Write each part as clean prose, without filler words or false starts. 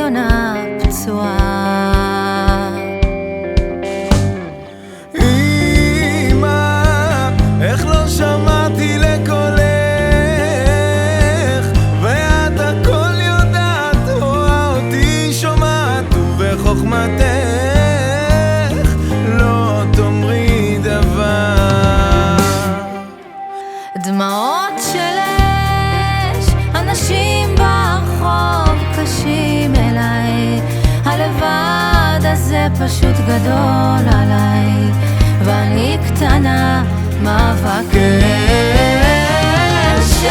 יונה פצועה. אמא, איך לא שמעתי לקולך, ואת הכל יודעת, רואה אותי שומעת, ובחוכמתך לא תאמרי דבר. דמעות של אש, אנשים ברחוב קשים אליי, הלבד הזה פשוט גדול עליי, ואני קטנה מאבק אש.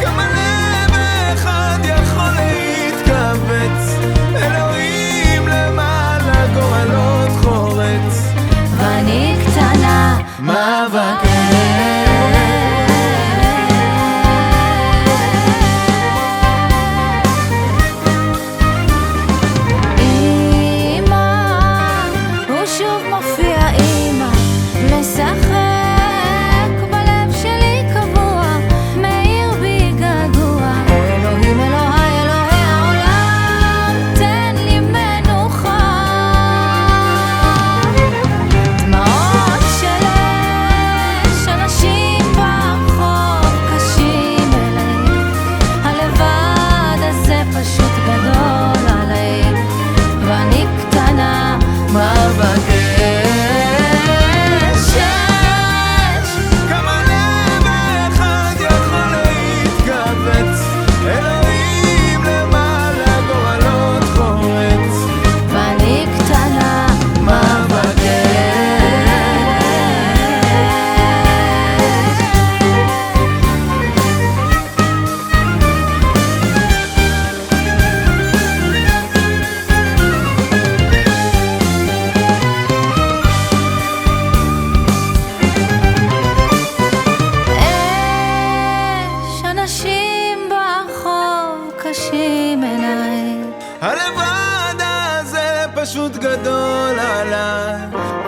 כמה לב אחד יכול להתכווץ, אלוהים למעלה גורלות חורץ, ואני קטנה מאבק אש. קשים אליי, הלבד הזה פשוט גדול עליי,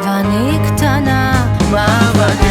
ואני קטנה מאבק